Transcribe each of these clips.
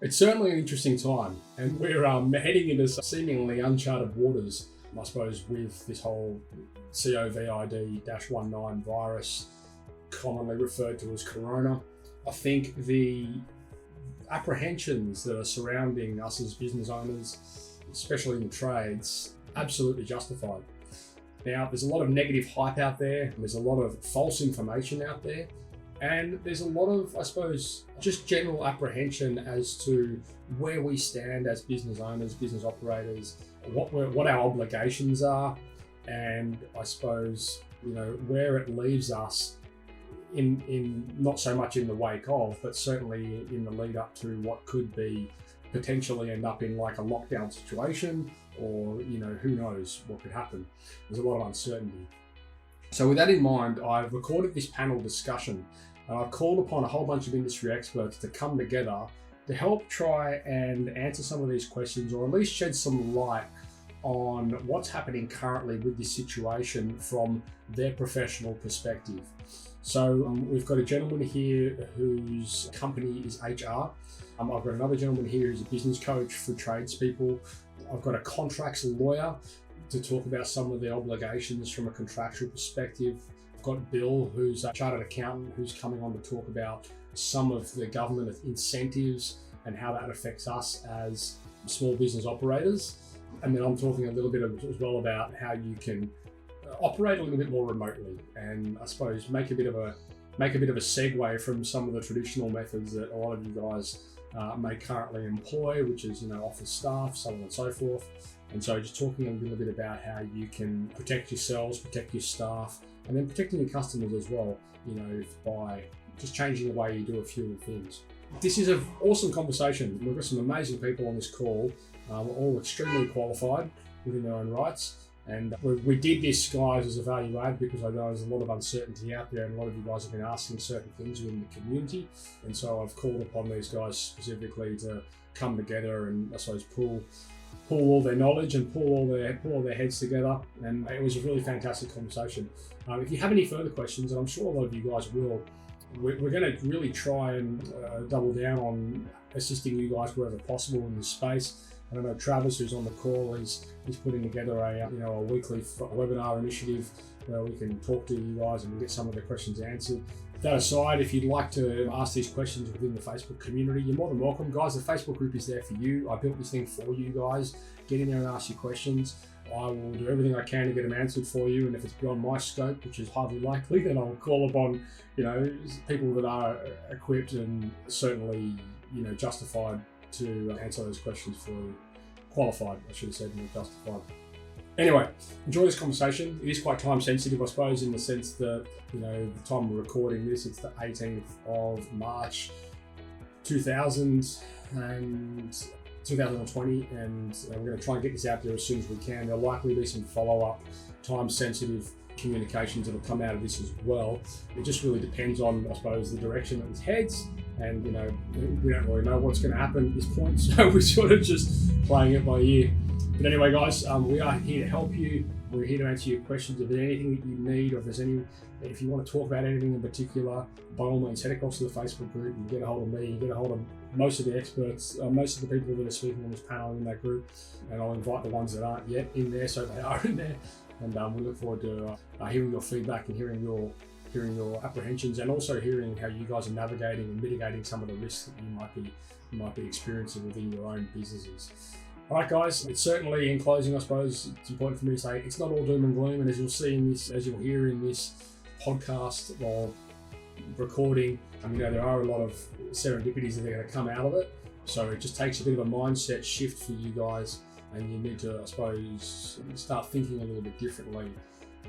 It's certainly an interesting time, and we're heading into seemingly uncharted waters, I suppose, with this whole COVID-19 virus, commonly referred to as Corona. I think the apprehensions that are surrounding us as business owners, especially in the trades, absolutely justified. Now, there's a lot of negative hype out there, there's a lot of false information out there, and there's a lot of, I suppose, just general apprehension as to where we stand as business owners, business operators, what our obligations are, and I suppose, where it leaves us in not so much in the wake of, but certainly in the lead up to what could be potentially end up in like a lockdown situation, or who knows what could happen. There's a lot of uncertainty. So with that in mind, I've recorded this panel discussion and I've called upon a whole bunch of industry experts to come together to help try and answer some of these questions, or at least shed some light on what's happening currently with this situation from their professional perspective. So we've got a gentleman here whose company is HR. I've got another gentleman here who's a business coach for tradespeople. I've got a contracts lawyer to talk about some of the obligations from a contractual perspective. I've got Bill, who's a chartered accountant, who's coming on to talk about some of the government incentives and how that affects us as small business operators. And then I'm talking a little bit as well about how you can operate a little bit more remotely, and I suppose make a bit of a segue from some of the traditional methods that a lot of you guys may currently employ, which is office staff, so on and so forth. And so just talking a little bit about how you can protect yourselves, protect your staff, and then protecting your customers as well, by just changing the way you do a few things. This is an awesome conversation. We've got some amazing people on this call, all extremely qualified within their own rights. And we did this, guys, as a value add because I know there's a lot of uncertainty out there and a lot of you guys have been asking certain things within the community. And so I've called upon these guys specifically to come together and, I suppose, pull all their knowledge and pull all their heads together. And it was a really fantastic conversation. If you have any further questions, and I'm sure a lot of you guys will, we're going to really try and double down on assisting you guys wherever possible in this space. And I know Travis, who's on the call, is putting together a weekly webinar initiative where we can talk to you guys and get some of the questions answered. That aside, if you'd like to ask these questions within the Facebook community, you're more than welcome, guys. The Facebook group is there for you. I built this thing for you guys. Get in there and ask your questions. I will do everything I can to get them answered for you. And if it's beyond my scope, which is highly likely, then I'll call upon people that are equipped and certainly justified to answer those questions for you. Qualified, I should have said, not justified. Anyway, enjoy this conversation. It is quite time sensitive, I suppose, in the sense that, the time we're recording this, it's the 18th of March 2020, and we're going to try and get this out there as soon as we can. There'll likely be some follow-up time sensitive communications that will come out of this as well. It just really depends on, I suppose, the direction that this heads. And we don't really know what's going to happen at this point, so we're sort of just playing it by ear. But anyway, guys, we are here to help you. We're here to answer your questions. If there's anything that you need, or if you want to talk about anything in particular, by all means, head across to the Facebook group and get a hold of me. Get a hold of most of the experts, most of the people that are speaking on this panel in that group, and I'll invite the ones that aren't yet in there, so they are in there. And we look forward to hearing your feedback and hearing your apprehensions, and also hearing how you guys are navigating and mitigating some of the risks that you might be experiencing within your own businesses. All right, guys, it's certainly, in closing, I suppose it's important for me to say it's not all doom and gloom, and as you'll hear in this podcast or recording, there are a lot of serendipities that are going to come out of it. So it just takes a bit of a mindset shift for you guys, and you need to, I suppose, start thinking a little bit differently,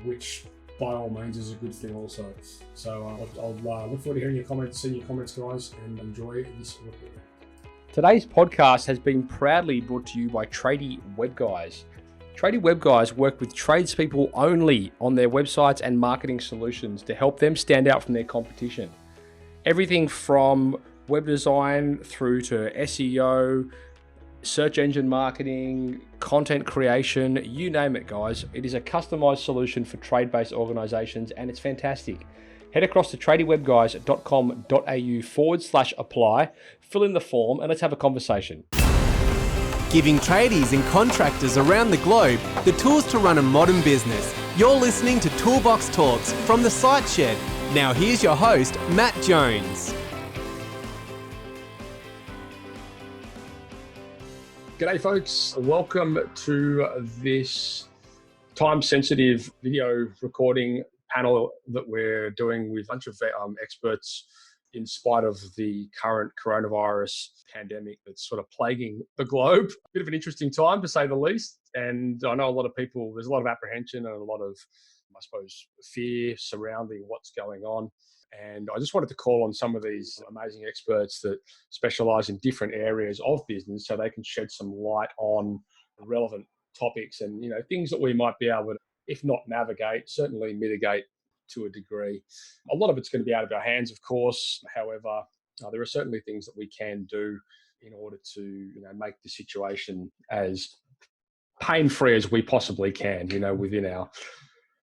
which by all means is a good thing also. So I'll look forward to hearing your comments, seeing your comments, guys, and enjoy this recording. Today's podcast has been proudly brought to you by Tradie Web Guys. Tradie Web Guys work with tradespeople only on their websites and marketing solutions to help them stand out from their competition. Everything from web design through to SEO, search engine marketing, content creation, you name it, guys. It is a customized solution for trade-based organizations, and it's fantastic. Head across to tradiewebguys.com.au/apply, fill in the form, and let's have a conversation. Giving tradies and contractors around the globe the tools to run a modern business. You're listening to Toolbox Talks from the Site Shed. Now here's your host, Matt Jones. G'day folks, welcome to this time-sensitive video recording panel that we're doing with a bunch of experts in spite of the current coronavirus pandemic that's sort of plaguing the globe. A bit of an interesting time, to say the least. And I know a lot of people, there's a lot of apprehension and a lot of, I suppose, fear surrounding what's going on. And I just wanted to call on some of these amazing experts that specialize in different areas of business so they can shed some light on relevant topics and, things that we might be able to, if not navigate, certainly mitigate to a degree. A lot of it's going to be out of our hands, of course. However, there are certainly things that we can do in order to, make the situation as pain-free as we possibly can,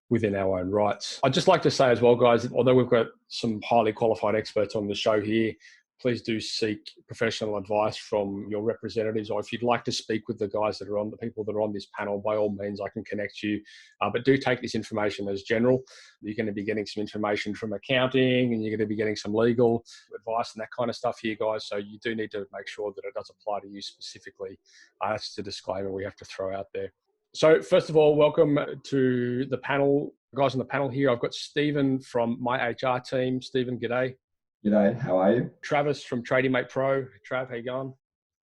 within our own rights. I'd just like to say as well, guys, although we've got some highly qualified experts on the show here, please do seek professional advice from your representatives, or if you'd like to speak with the people that are on this panel, by all means, I can connect you. But do take this information as general. You're going to be getting some information from accounting, and you're going to be getting some legal advice and that kind of stuff here, guys. So you do need to make sure that it does apply to you specifically. That's just a disclaimer we have to throw out there. So first of all, welcome to the panel. Guys on the panel here, I've got Stephen from my HR team. Stephen, g'day. G'day, how are you? Travis from Trading Mate Pro. Trav, how you going?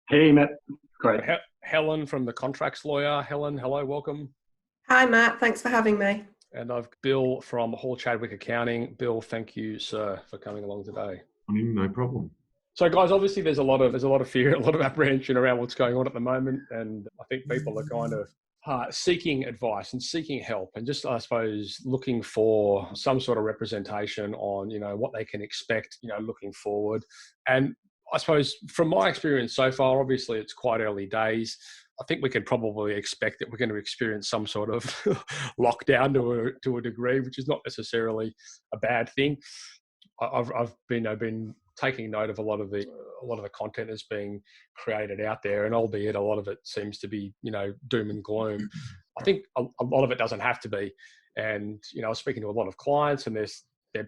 Hey, Matt. Great. Helen from the Contracts Lawyer. Helen, hello, welcome. Hi, Matt. Thanks for having me. And I've Bill from Hall Chadwick Accounting. Bill, thank you, sir, for coming along today. No problem. So, guys, obviously there's a lot of fear, a lot of apprehension around what's going on at the moment, and I think people are kind of seeking advice and seeking help, and just, I suppose, looking for some sort of representation on, what they can expect, looking forward. And I suppose from my experience so far, obviously it's quite early days. I think we can probably expect that we're going to experience some sort of lockdown to a degree, which is not necessarily a bad thing. I've been taking note of a lot of the content that's being created out there, and albeit a lot of it seems to be, doom and gloom. I think a lot of it doesn't have to be. And, I was speaking to a lot of clients, and they're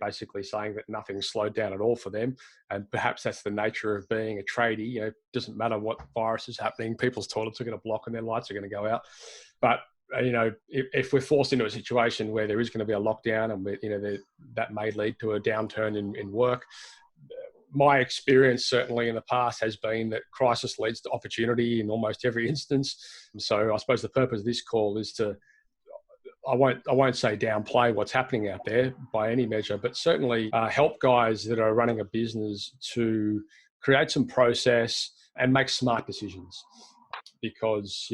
basically saying that nothing's slowed down at all for them. And perhaps that's the nature of being a tradie. It doesn't matter what virus is happening. People's toilets are going to block and their lights are going to go out. But, if we're forced into a situation where there is going to be a lockdown, and that may lead to a downturn in work, my experience certainly in the past has been that crisis leads to opportunity in almost every instance. So I suppose the purpose of this call is to, I won't say downplay what's happening out there by any measure, but certainly help guys that are running a business to create some process and make smart decisions. Because,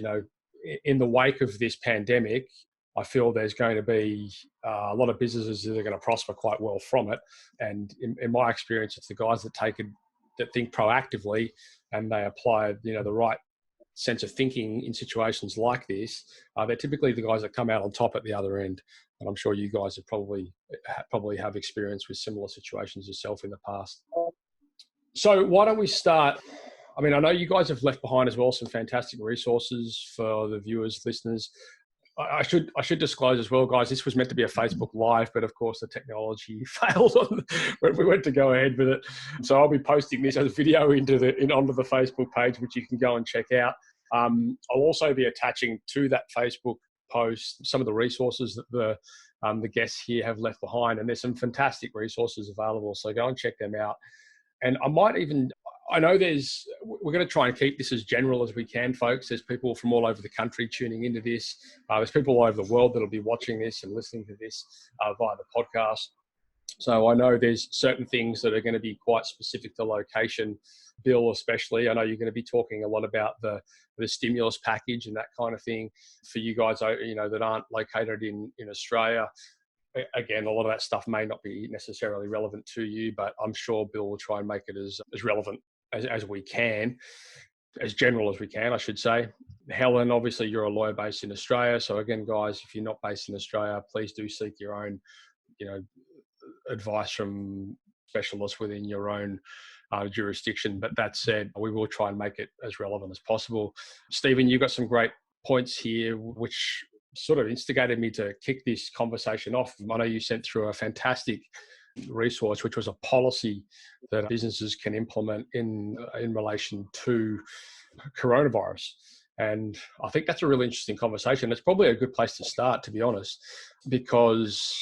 in the wake of this pandemic, I feel there's going to be a lot of businesses that are going to prosper quite well from it. And in my experience, it's the guys that think proactively, and they apply, the right sense of thinking in situations like this. They're typically the guys that come out on top at the other end. And I'm sure you guys have probably have experience with similar situations yourself in the past. So why don't we start? I know you guys have left behind as well some fantastic resources for the viewers, listeners. I should disclose as well, guys, this was meant to be a Facebook Live, but of course the technology failed when we went to go ahead with it. So I'll be posting this as a video onto the Facebook page, which you can go and check out. I'll also be attaching to that Facebook post some of the resources that the guests here have left behind, and there's some fantastic resources available. So go and check them out. And I know we're going to try and keep this as general as we can, folks. There's people from all over the country tuning into this. There's people all over the world that'll be watching this and listening to this via the podcast. So I know there's certain things that are going to be quite specific to location. Bill, especially, I know you're going to be talking a lot about the stimulus package and that kind of thing for you guys, that aren't located in Australia. Again, a lot of that stuff may not be necessarily relevant to you, but I'm sure Bill will try and make it as relevant as we can, as general as we can, I should say. Helen, obviously you're a lawyer based in Australia. So again, guys, if you're not based in Australia, please do seek your own, advice from specialists within your own jurisdiction. But that said, we will try and make it as relevant as possible. Stephen, you've got some great points here, which sort of instigated me to kick this conversation off. I know you sent through a fantastic resource, which was a policy that businesses can implement in relation to coronavirus. And I think that's a really interesting conversation. It's probably a good place to start, to be honest, because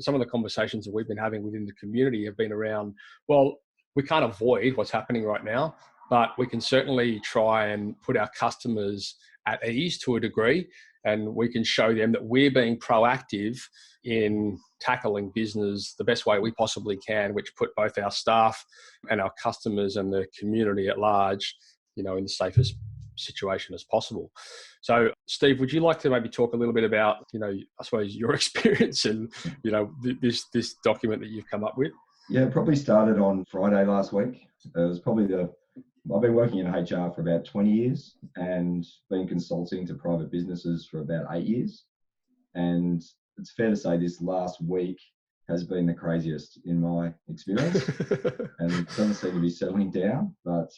some of the conversations that we've been having within the community have been around, well, we can't avoid what's happening right now, but we can certainly try and put our customers at ease to a degree, and we can show them that we're being proactive in tackling business the best way we possibly can, which put both our staff and our customers and the community at large, in the safest situation as possible. So, Steve, would you like to maybe talk a little bit about, I suppose, your experience and, this document that you've come up with? Yeah, it probably started on Friday last week. It was probably I've been working in HR for about 20 years and been consulting to private businesses for about 8 years. And it's fair to say this last week has been the craziest in my experience and it doesn't seem to be settling down. But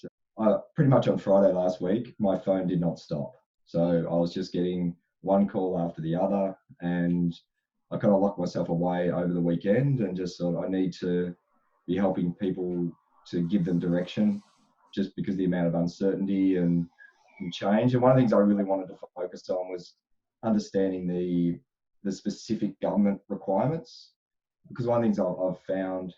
pretty much on Friday last week, my phone did not stop. So I was just getting one call after the other, and I kind of locked myself away over the weekend and just thought I need to be helping people to give them direction, just because of the amount of uncertainty and change. And one of the things I really wanted to focus on was understanding the specific government requirements, because one of the things I've found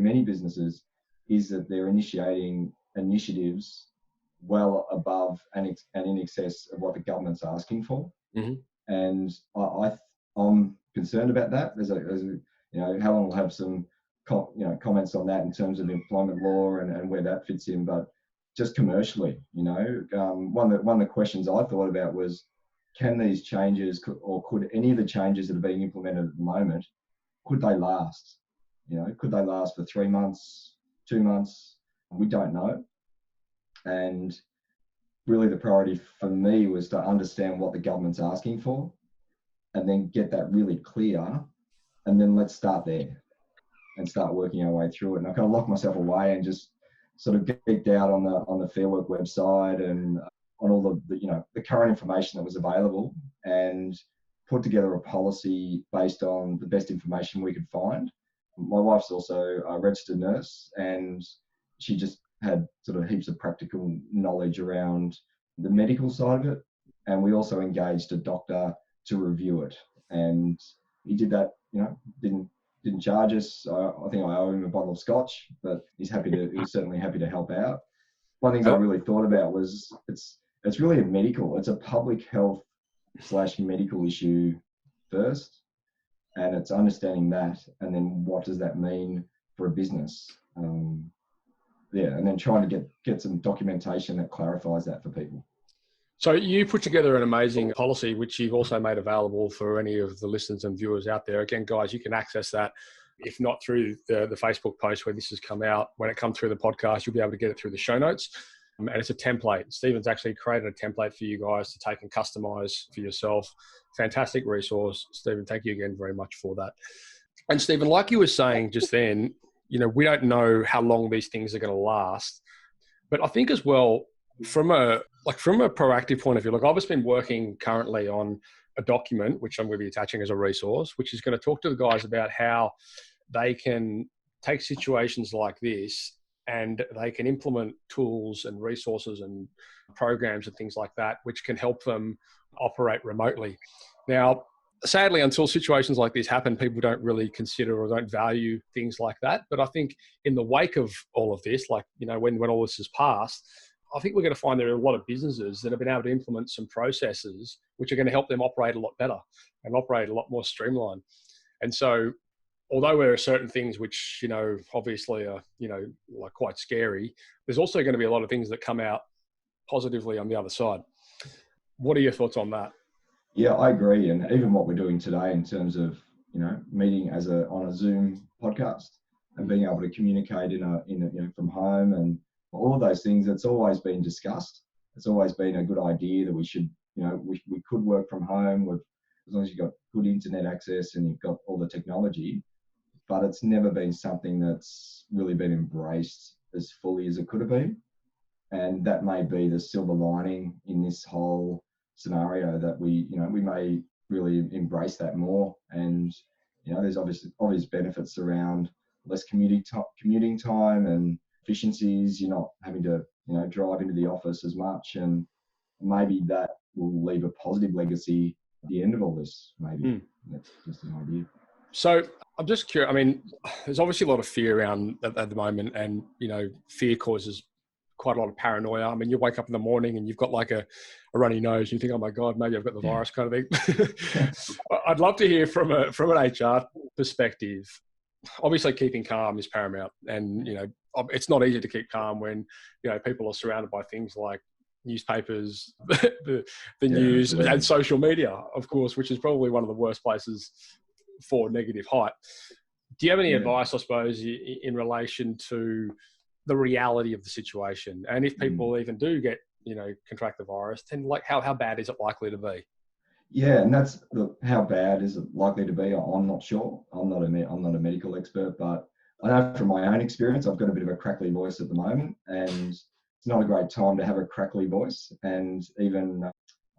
many businesses, is that they're initiating initiatives well above and in excess of what the government's asking for. Mm-hmm. And I'm concerned about that. Helen will have some comments on that in terms of employment law and where that fits in. But just commercially, one of the questions I thought about was, can these changes, or could any of the changes that are being implemented at the moment, could they last? Could they last for 3 months, 2 months? We don't know. And really the priority for me was to understand what the government's asking for and then get that really clear. And then let's start there and start working our way through it. And I kind of locked myself away and just sort of geeked out on the Fair Work website and on all the current information that was available, and put together a policy based on the best information we could find. My wife's also a registered nurse, and she just had sort of heaps of practical knowledge around the medical side of it. And we also engaged a doctor to review it. And he did that, didn't charge us. I think I owe him a bottle of scotch, but he was certainly happy to help out. One of the things I really thought about was it's really it's a public health / medical issue first. And it's understanding that, and then what does that mean for a business? And then trying to get some documentation that clarifies that for people. So you put together an amazing policy, which you've also made available for any of the listeners and viewers out there. Again, guys, you can access that, if not through the Facebook post where this has come out. When it comes through the podcast, you'll be able to get it through the show notes. And it's a template. Stephen's actually created a template for you guys to take and customize for yourself. Fantastic resource. Stephen, thank you again very much for that. And Stephen, like you were saying just then, we don't know how long these things are going to last. But I think as well, from a proactive point of view, I've just been working currently on a document, which I'm going to be attaching as a resource, which is going to talk to the guys about how they can take situations like this and they can implement tools and resources and programs and things like that, which can help them operate remotely. Now, sadly, until situations like this happen, people don't really consider or don't value things like that. But I think in the wake of all of this, when all this is passed, I think we're going to find there are a lot of businesses that have been able to implement some processes which are going to help them operate a lot better and operate a lot more streamlined. And so, although there are certain things which, obviously are, quite scary, there's also going to be a lot of things that come out positively on the other side. What are your thoughts on that? Yeah, I agree. And even what we're doing today in terms of, meeting on a Zoom podcast and being able to communicate from home and all of those things, it's always been discussed. It's always been a good idea that we should, we could work from home. There's as long as you've got good internet access and you've got all the technology, but it's never been something that's really been embraced as fully as it could have been. And that may be the silver lining in this whole scenario, that we may really embrace that more. And, there's obvious benefits around less commuting time and efficiencies. You're not having to, drive into the office as much, and maybe that will leave a positive legacy at the end of all this, maybe. That's just an idea. So I'm just curious. I mean, there's obviously a lot of fear around at the moment, and, fear causes quite a lot of paranoia. I mean, you wake up in the morning and you've got like a runny nose and you think, oh my God, maybe I've got the virus kind of thing. I'd love to hear from an HR perspective. Obviously keeping calm is paramount, and, it's not easy to keep calm when, people are surrounded by things like newspapers, the news, absolutely. and social media, of course, which is probably one of the worst places for negative hype. Do you have any advice, I suppose, in relation to the reality of the situation? And if people even do get, contract the virus, then like how bad is it likely to be? Yeah, and that's how bad is it likely to be? I'm not sure. I'm not a medical expert, but I know from my own experience, I've got a bit of a crackly voice at the moment, and it's not a great time to have a crackly voice. And even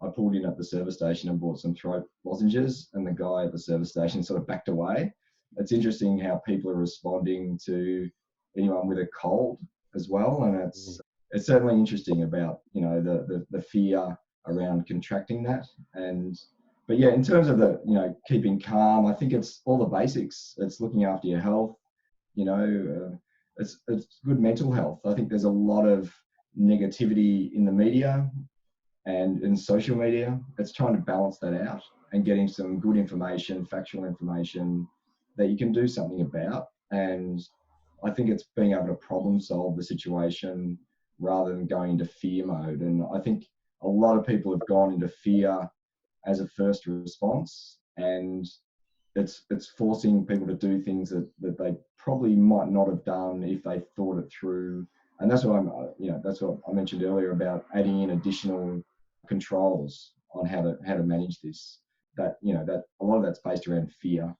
I pulled in at the service station and bought some throat lozenges, and the guy at the service station sort of backed away. It's interesting how people are responding to anyone with a cold as well, and it's certainly interesting about the fear around contracting that. But yeah, in terms of the keeping calm, I think it's all the basics. It's looking after your health. It's good mental health. I think there's a lot of negativity in the media and in social media. It's trying to balance that out and getting some good information, factual information that you can do something about. And I think it's being able to problem solve the situation rather than going into fear mode. And I think a lot of people have gone into fear as a first response, and it's forcing people to do things that they probably might not have done if they thought it through. And that's what that's what I mentioned earlier about adding in additional controls on how to manage this. That that a lot of that's based around fear.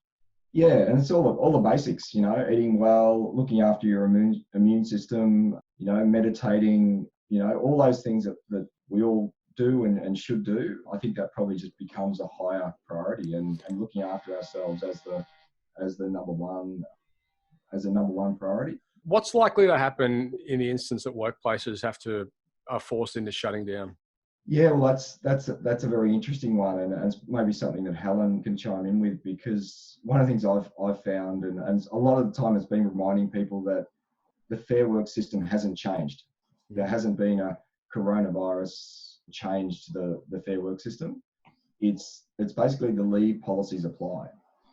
Yeah, and it's all the basics. Eating well, looking after your immune system. Meditating. All those things that we all do and should do. I think that probably just becomes a higher priority, and looking after ourselves as the number one priority. What's likely to happen in the instance that workplaces are forced into shutting down? Yeah, well, that's a very interesting one, and it's maybe something that Helen can chime in with, because one of the things I've found, and a lot of the time it's been reminding people that the Fair Work system hasn't changed. There hasn't been a coronavirus change to the Fair Work system. It's basically the leave policies apply.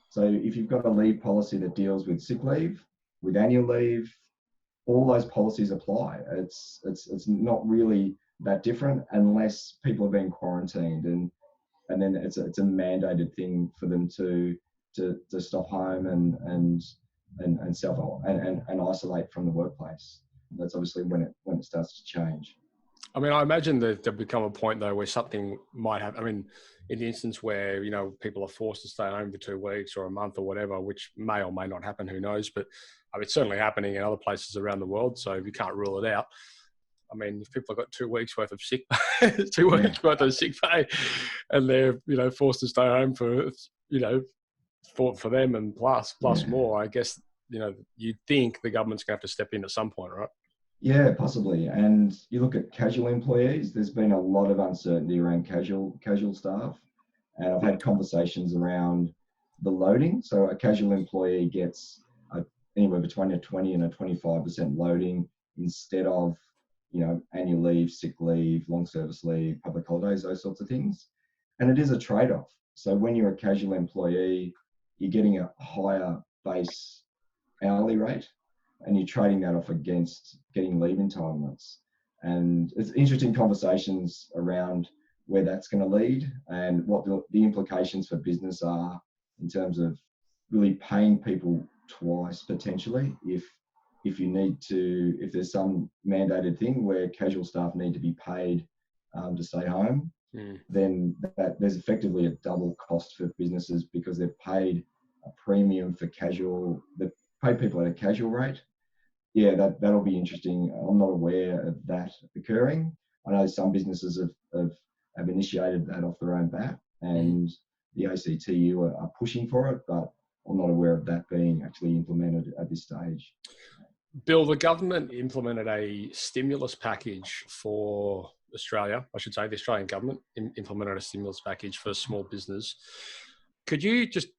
So if you've got a leave policy that deals with sick leave, with annual leave, all those policies apply. It's not really that different unless people are being quarantined, and then it's a mandated thing for them to stop home and self and isolate from the workplace. That's obviously when it starts to change. I mean, I imagine that there'll become a point though where something might happen. I mean, in the instance where people are forced to stay home for 2 weeks or a month or whatever, which may or may not happen, who knows? But it's certainly happening in other places around the world, so you can't rule it out. I mean, if people have got 2 weeks worth of sick, 2 weeks worth of sick pay, and they're forced to stay home for for them and plus more, I guess you'd think the government's going to have to step in at some point, right? Yeah, possibly. And you look at casual employees, there's been a lot of uncertainty around casual staff. And I've had conversations around the loading. So a casual employee gets anywhere between a 20 and a 25% loading instead of, annual leave, sick leave, long service leave, public holidays, those sorts of things. And it is a trade-off. So when you're a casual employee, you're getting a higher base hourly rate, and you're trading that off against getting leave entitlements. And it's interesting conversations around where that's going to lead and what the implications for business are in terms of really paying people twice potentially if there's some mandated thing where casual staff need to be paid to stay home, then there's effectively a double cost for businesses because they've paid a premium for casual. They've paid people at a casual rate. Yeah, that'll be interesting. I'm not aware of that occurring. I know some businesses have initiated that off their own bat, and the ACTU are pushing for it, but I'm not aware of that being actually implemented at this stage. Bill, the government implemented a stimulus package for Australia. I should say the Australian government implemented a stimulus package for small business. Could you just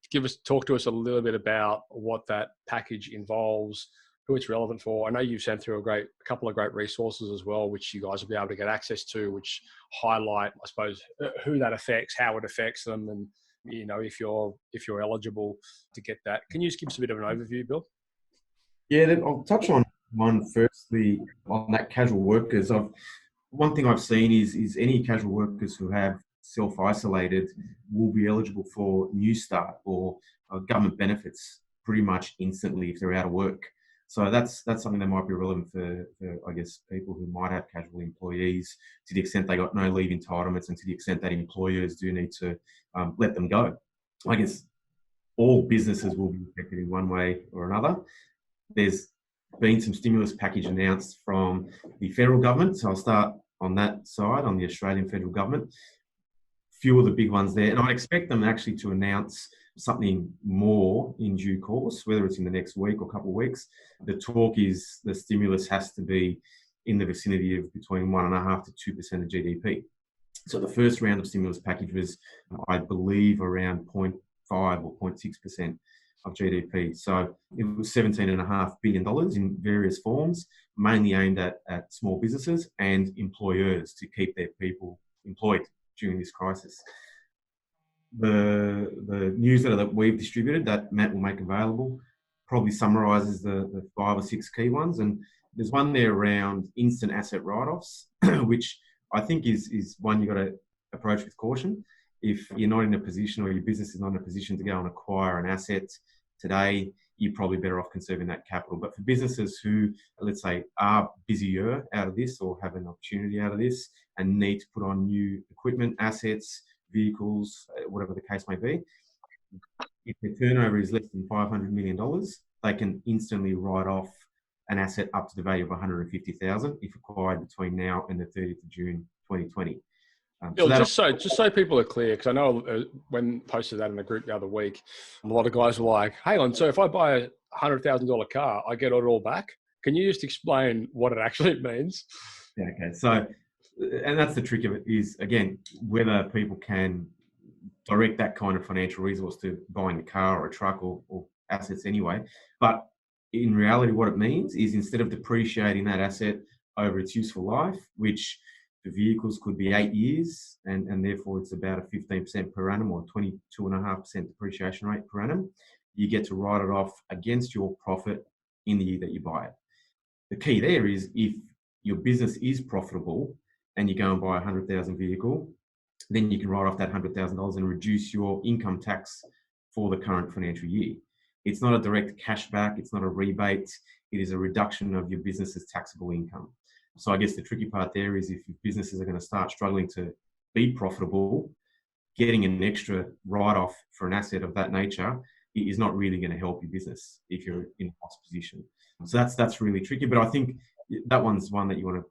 talk to us a little bit about what that package involves, who it's relevant for? I know you've sent through a couple of great resources as well, which you guys will be able to get access to, which highlight, I suppose, who that affects, how it affects them, and if you're eligible to get that. Can you just give us a bit of an overview, Bill? Yeah, I'll touch on one firstly on that casual workers. One thing I've seen is any casual workers who have self-isolated will be eligible for New Start or government benefits pretty much instantly if they're out of work. So that's something that might be relevant for, I guess, people who might have casual employees to the extent they got no leave entitlements and to the extent that employers do need to let them go. I guess all businesses will be affected in one way or another. There's been some stimulus package announced from the federal government. So I'll start on that side, on the Australian federal government. Few of the big ones there. And I expect them actually to announce something more in due course, whether it's in the next week or couple of weeks. The talk is the stimulus has to be in the vicinity of between 1.5% to 2% of GDP. So the first round of stimulus package was, I believe, around 0.5 or 0.6% of GDP. So it was $17.5 billion in various forms, mainly aimed at small businesses and employers to keep their people employed during this crisis. The newsletter that we've distributed, that Matt will make available, probably summarises the 5 or 6 key ones. And there's one there around instant asset write-offs, which I think is one you've got to approach with caution. If you're not in a position or your business is not in a position to go and acquire an asset today, you're probably better off conserving that capital. But for businesses who, let's say, are busier out of this or have an opportunity out of this and need to put on new equipment, assets, vehicles, whatever the case may be, if their turnover is less than $500 million, they can instantly write off an asset up to the value of $150,000 if acquired between now and the 30th of June 2020. Bill, just so people are clear, because I know when posted that in the group the other week, a lot of guys were like, hang on, so if I buy a $100,000 car, I get it all back? Can you just explain what it actually means? Yeah, okay. So, and that's the trick of it is, again, whether people can direct that kind of financial resource to buying a car or a truck or assets anyway. But in reality, what it means is instead of depreciating that asset over its useful life, which the vehicles could be 8 years, and therefore it's about a 15% per annum or 22.5% depreciation rate per annum, you get to write it off against your profit in the year that you buy it. The key there is if your business is profitable and you go and buy a 100,000 vehicle, then you can write off that $100,000 and reduce your income tax for the current financial year. It's not a direct cash back, it's not a rebate, it is a reduction of your business's taxable income. So I guess the tricky part there is if your businesses are going to start struggling to be profitable, getting an extra write-off for an asset of that nature is not really going to help your business if you're in a loss position. So that's really tricky. But I think that one's one that you want to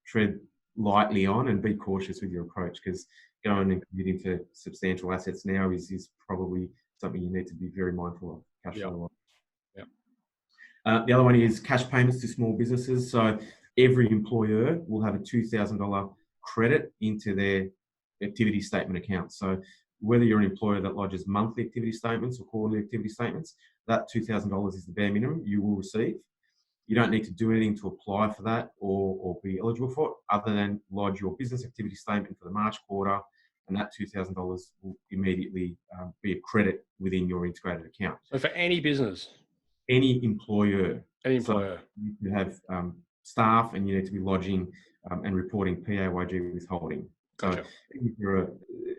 tread lightly on and be cautious with your approach, because going and committing to substantial assets now is probably something you need to be very mindful of. Cash flow. Yeah. The other one is cash payments to small businesses. So every employer will have a $2,000 credit into their activity statement account. So whether you're an employer that lodges monthly activity statements or quarterly activity statements, that $2,000 is the bare minimum you will receive. You don't need to do anything to apply for that or be eligible for it, other than lodge your business activity statement for the March quarter, and that $2,000 will immediately be a credit within your integrated account. So for any business? Any employer. So you have staff and you need to be lodging and reporting PAYG withholding. Gotcha. So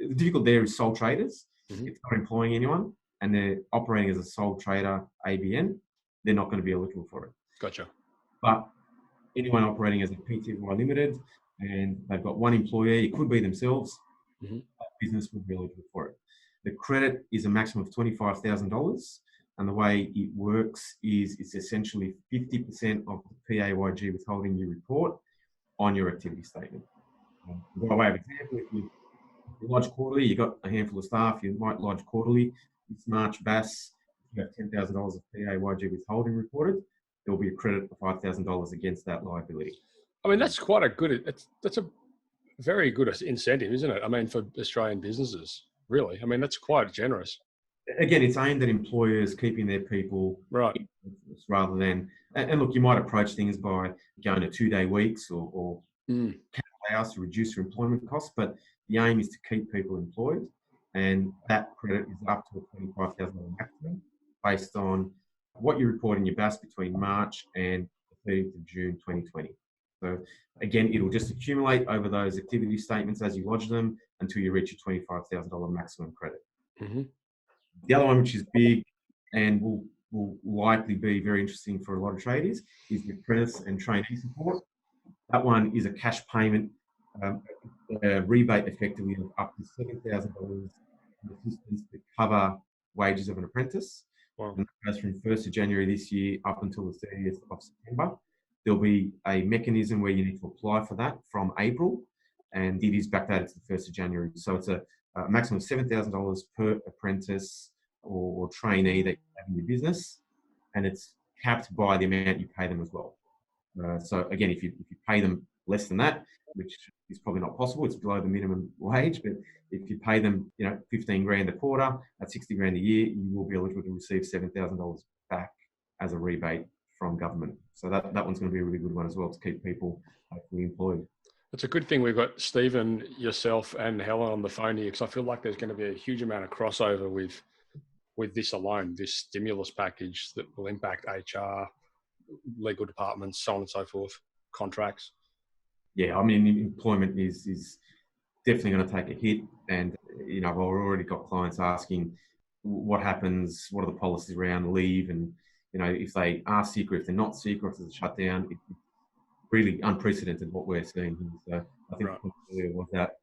the difficult there is sole traders. Mm-hmm. If they're not employing anyone and they're operating as a sole trader ABN, they're not going to be eligible for it. Gotcha. But anyone operating as a PTY Limited and they've got one employee, it could be themselves, Mhm. business would be eligible for it. The credit is a maximum of $25,000, and the way it works is it's essentially 50% of the PAYG withholding you report on your activity statement. By way of example, if you lodge quarterly, you've got a handful of staff, you might lodge quarterly. It's March BAS, if you have $10,000 of PAYG withholding reported, there'll be a credit of $5,000 against that liability. I mean, that's quite a good, that's a very good incentive, isn't it? I mean, for Australian businesses, really. I mean, that's quite generous. Again, it's aimed at employers keeping their people Right. in business rather than, and look, you might approach things by going to 2-day weeks or hours to reduce your employment costs, but the aim is to keep people employed, and that credit is up to a $25,000 maximum based on what you report in your BAS between March and the 30th of June 2020. So again, it'll just accumulate over those activity statements as you lodge them until you reach your $25,000 maximum credit. Mm-hmm. The other one, which is big and will likely be very interesting for a lot of tradies, is the apprentice and trainee support. That one is a cash payment, a rebate effectively of up to $7,000 assistance to cover wages of an apprentice. Wow. And that goes from 1st of January this year up until the 30th of September. There'll be a mechanism where you need to apply for that from April, and it is backdated to the 1st of January. So it's a maximum of $7,000 per apprentice or trainee that you have in your business, and it's capped by the amount you pay them as well. So again, if you pay them less than that, which is probably not possible, it's below the minimum wage, but if you pay them, 15 grand a quarter at 60 grand a year, you will be eligible to receive $7,000 back as a rebate from government. So that one's going to be a really good one as well to keep people hopefully employed. It's a good thing we've got Stephen, yourself, and Helen on the phone here, because I feel like there's going to be a huge amount of crossover with this alone, this stimulus package that will impact HR, legal departments, so on and so forth, contracts. Yeah, I mean, employment is definitely going to take a hit, and I've already got clients asking what happens, what are the policies around leave, and if they are sick or if they're not sick or if there's a shutdown. It's really unprecedented what we're seeing here. So I think earlier was that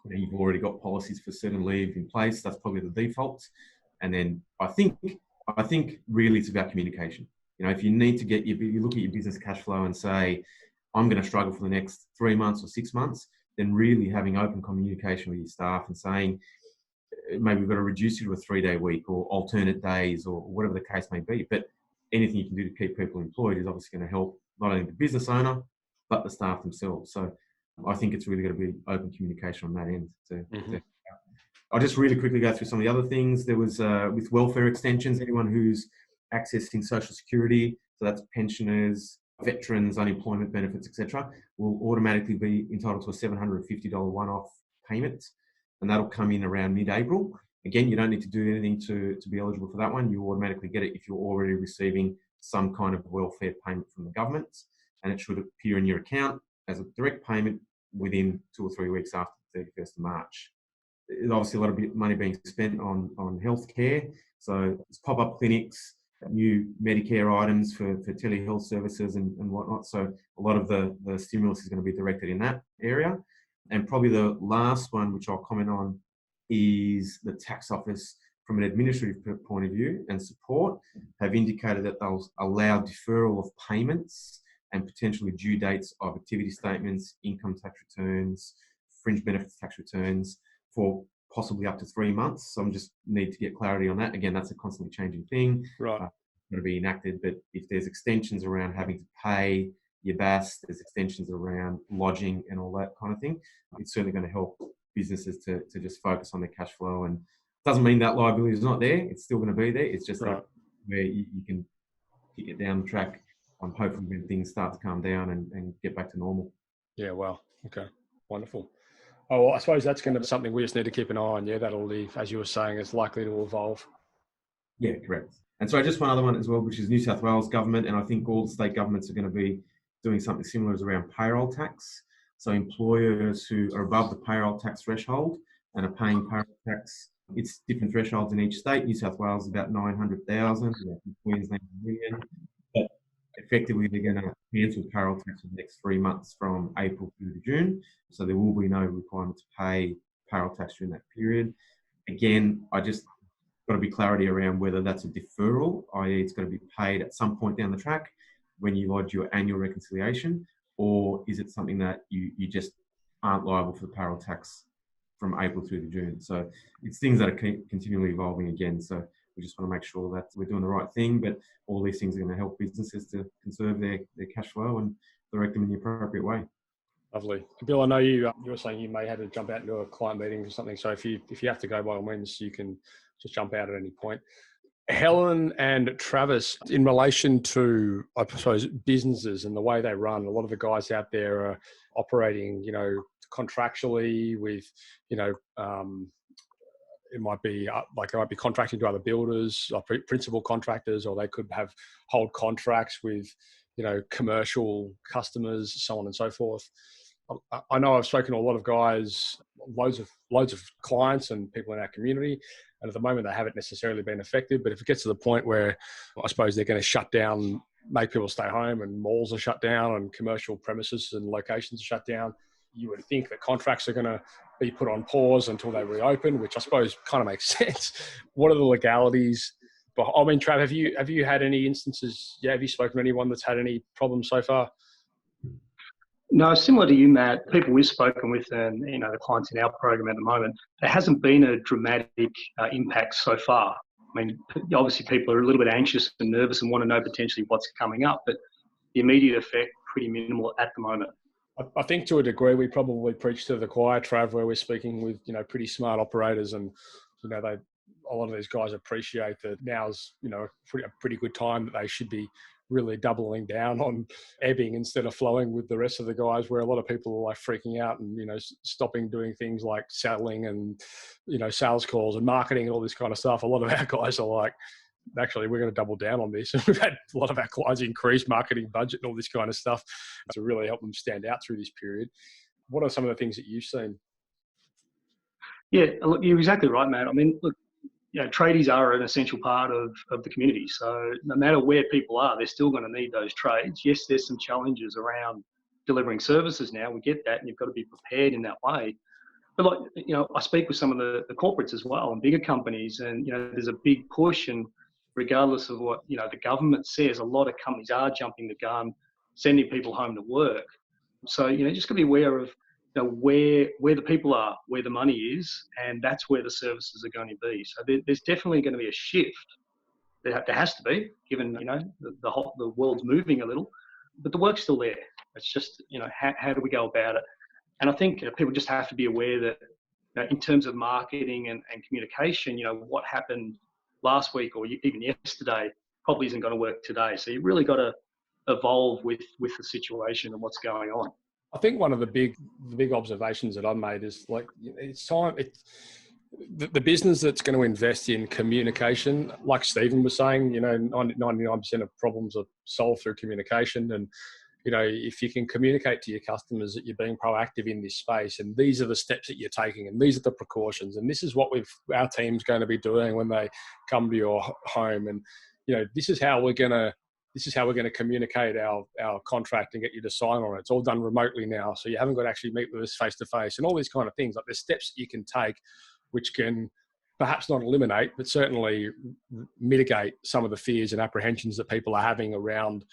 you've already got policies for certain leave in place. That's probably the default, and then I think really it's about communication. If you need to you look at your business cash flow and say, I'm going to struggle for the next 3 months or 6 months, then really having open communication with your staff and saying, maybe we've got to reduce you to a 3-day week or alternate days or whatever the case may be. But anything you can do to keep people employed is obviously going to help not only the business owner, but the staff themselves. So I think it's really got to be open communication on that end. I'll just really quickly go through some of the other things. There was with welfare extensions, anyone who's accessing social security, so that's pensioners, veterans, unemployment benefits, etc., will automatically be entitled to a $750 one-off payment, and that'll come in around mid-April. Again, you don't need to do anything to be eligible for that one. You automatically get it if you're already receiving some kind of welfare payment from the government, and it should appear in your account as a direct payment within 2 or 3 weeks after the 31st of March. There's obviously a lot of money being spent on healthcare, so it's pop-up clinics, new Medicare items for telehealth services and whatnot. So a lot of the stimulus is going to be directed in that area. And probably the last one, which I'll comment on, is the tax office from an administrative point of view and support have indicated that they'll allow deferral of payments and potentially due dates of activity statements, income tax returns, fringe benefits tax returns for possibly up to 3 months. So I just need to get clarity on that. Again, that's a constantly changing thing. Right. Going to be enacted, but if there's extensions around having to pay your BAS, there's extensions around lodging and all that kind of thing, it's certainly going to help businesses to just focus on their cash flow. And it doesn't mean that liability is not there. It's still going to be there. It's just like where you can kick it down the track, hopefully when things start to calm down and get back to normal. Yeah, well, okay, wonderful. Oh, well, I suppose that's going to be something we just need to keep an eye on. Yeah, that'll leave, as you were saying, it's likely to evolve. Yeah, correct. And so just one other one as well, which is New South Wales government, and I think all the state governments are going to be doing something similar as around payroll tax. So employers who are above the payroll tax threshold and are paying payroll tax, it's different thresholds in each state. New South Wales is about 900,000, Queensland 1 million. But effectively they're going to cancel payroll tax for the next 3 months from April through to June. So there will be no requirement to pay payroll tax during that period. Again, I just got to be clarity around whether that's a deferral, i.e. it's going to be paid at some point down the track when you lodge your annual reconciliation, or is it something that you just aren't liable for the payroll tax from April through to June. So it's things that are continually evolving again. So we just want to make sure that we're doing the right thing, but all these things are going to help businesses to conserve their cash flow and direct them in the appropriate way. Lovely. Bill, I know you were saying you may have to jump out into a client meeting or something. So if you have to go, by all means, you can just jump out at any point. Helen and Travis, in relation to, I suppose, businesses and the way they run, a lot of the guys out there are operating, contractually with, it might be they might be contracting to other builders, like principal contractors, or they could hold contracts with, commercial customers, so on and so forth. I know I've spoken to a lot of guys, loads of clients and people in our community, and at the moment they haven't necessarily been affected. But if it gets to the point where I suppose they're going to shut down, make people stay home, and malls are shut down, and commercial premises and locations are shut down, you would think that contracts are going to be put on pause until they reopen, which I suppose kind of makes sense. What are the legalities? But I mean, Trav, have you had any instances? Yeah, have you spoken to anyone that's had any problems so far? No, similar to you, Matt, people we've spoken with and, the clients in our program at the moment, there hasn't been a dramatic impact so far. I mean, obviously people are a little bit anxious and nervous and want to know potentially what's coming up, but the immediate effect, pretty minimal at the moment. I think to a degree we probably preach to the choir, Trav, where we're speaking with, pretty smart operators, and, a lot of these guys appreciate that now's, a pretty good time that they should be really doubling down on ebbing instead of flowing with the rest of the guys, where a lot of people are like freaking out and, stopping doing things like selling and, sales calls and marketing and all this kind of stuff. A lot of our guys are like, actually, we're going to double down on this. And we've had a lot of our clients increase marketing budget and all this kind of stuff to really help them stand out through this period. What are some of the things that you've seen? Yeah, look, you're exactly right, Matt. I mean, look, tradies are an essential part of the community. So no matter where people are, they're still going to need those trades. Yes, there's some challenges around delivering services now. We get that, and you've got to be prepared in that way. But I speak with some of the corporates as well and bigger companies, and, there's a big push, and regardless of what, the government says, a lot of companies are jumping the gun, sending people home to work. So, just got to be aware of, where the people are, where the money is, and that's where the services are going to be. So there's definitely going to be a shift. There has to be, given, the world's moving a little, but the work's still there. It's just, how do we go about it? And I think people just have to be aware that in terms of marketing and communication, what happened last week or even yesterday probably isn't going to work today. So you've really got to evolve with the situation and what's going on. I think one of the big observations that I've made is it's time. The business that's going to invest in communication, like Stephen was saying, 99% of problems are solved through communication. And, if you can communicate to your customers that you're being proactive in this space, and these are the steps that you're taking, and these are the precautions, and this is what our team's going to be doing when they come to your home, and this is how we're going to communicate our contract and get you to sign on it. It's all done remotely now, so you haven't got to actually meet with us face to face, and all these kind of things. Like, there's steps that you can take, which can perhaps not eliminate, but certainly mitigate some of the fears and apprehensions that people are having around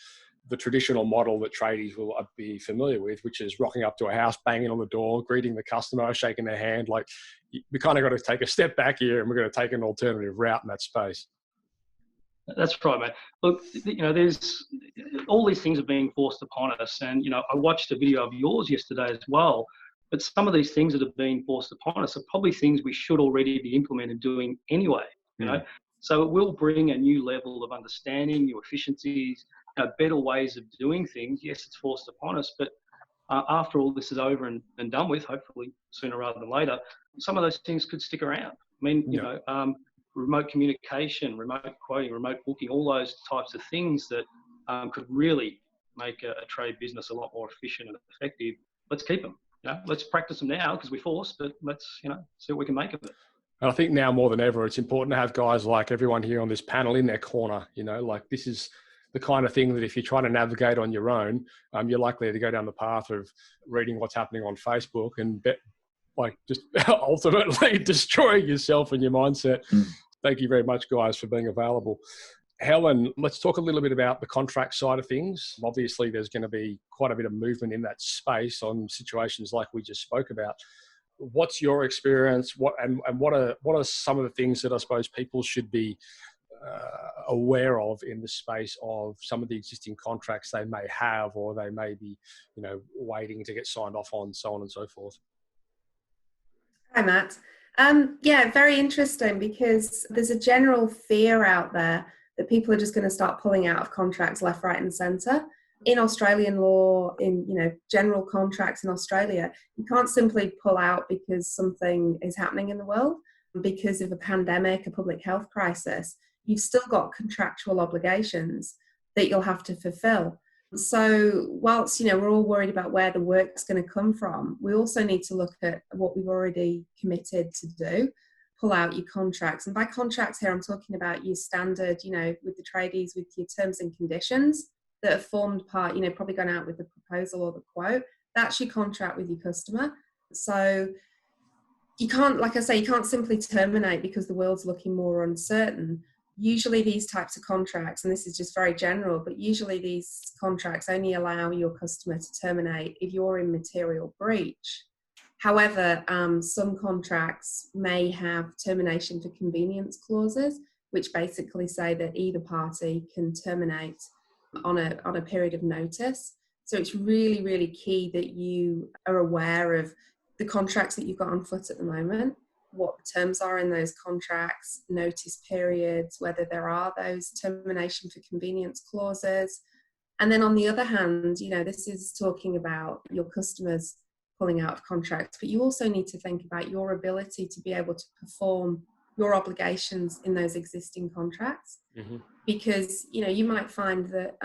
the traditional model that tradies will be familiar with, which is rocking up to a house, banging on the door, greeting the customer, shaking their hand. Like, we kind of got to take a step back here, and we're going to take an alternative route in that space. That's right, mate. Look, there's all these things are being forced upon us, and I watched a video of yours yesterday as well. But some of these things that are being forced upon us are probably things we should already be implementing and doing anyway. So it will bring a new level of understanding, new efficiencies, better ways of doing things. Yes, it's forced upon us, but after all this is over and done with, hopefully sooner rather than later, some of those things could stick around. I mean, remote communication, remote quoting, remote booking, all those types of things that could really make a trade business a lot more efficient and effective. Let's keep them. Let's practice them now because we're forced, but let's see what we can make of it. And I think now more than ever, it's important to have guys like everyone here on this panel in their corner. This is the kind of thing that if you're trying to navigate on your own, you're likely to go down the path of reading what's happening on Facebook and just ultimately destroying yourself and your mindset. Thank you very much, guys, for being available. Helen, let's talk a little bit about the contract side of things. Obviously, there's going to be quite a bit of movement in that space on situations like we just spoke about. What's your experience? What are some of the things that I suppose people should be aware of in the space of some of the existing contracts they may have, or they may be, waiting to get signed off on, so on and so forth? Hi, Matt. Yeah, very interesting, because there's a general fear out there that people are just going to start pulling out of contracts left, right, and centre. In Australian law, in general contracts in Australia, you can't simply pull out because something is happening in the world, because of a pandemic, a public health crisis. You've still got contractual obligations that you'll have to fulfill. So whilst we're all worried about where the work's going to come from, we also need to look at what we've already committed to do. Pull out your contracts, and by contracts here I'm talking about your standard, with the tradies, with your terms and conditions that have formed part, probably gone out with the proposal or the quote. That's your contract with your customer. So you can't, like I say, you can't simply terminate because the world's looking more uncertain. Usually these types of contracts, and this is just very general, but usually these contracts only allow your customer to terminate if you're in material breach. However, some contracts may have termination for convenience clauses, which basically say that either party can terminate on a period of notice. So it's really, really key that you are aware of the contracts that you've got on foot at the moment, what the terms are in those contracts, notice periods, whether there are those termination for convenience clauses. And then on the other hand, this is talking about your customers pulling out of contracts, but you also need to think about your ability to be able to perform your obligations in those existing contracts. Mm-hmm. Because you might find that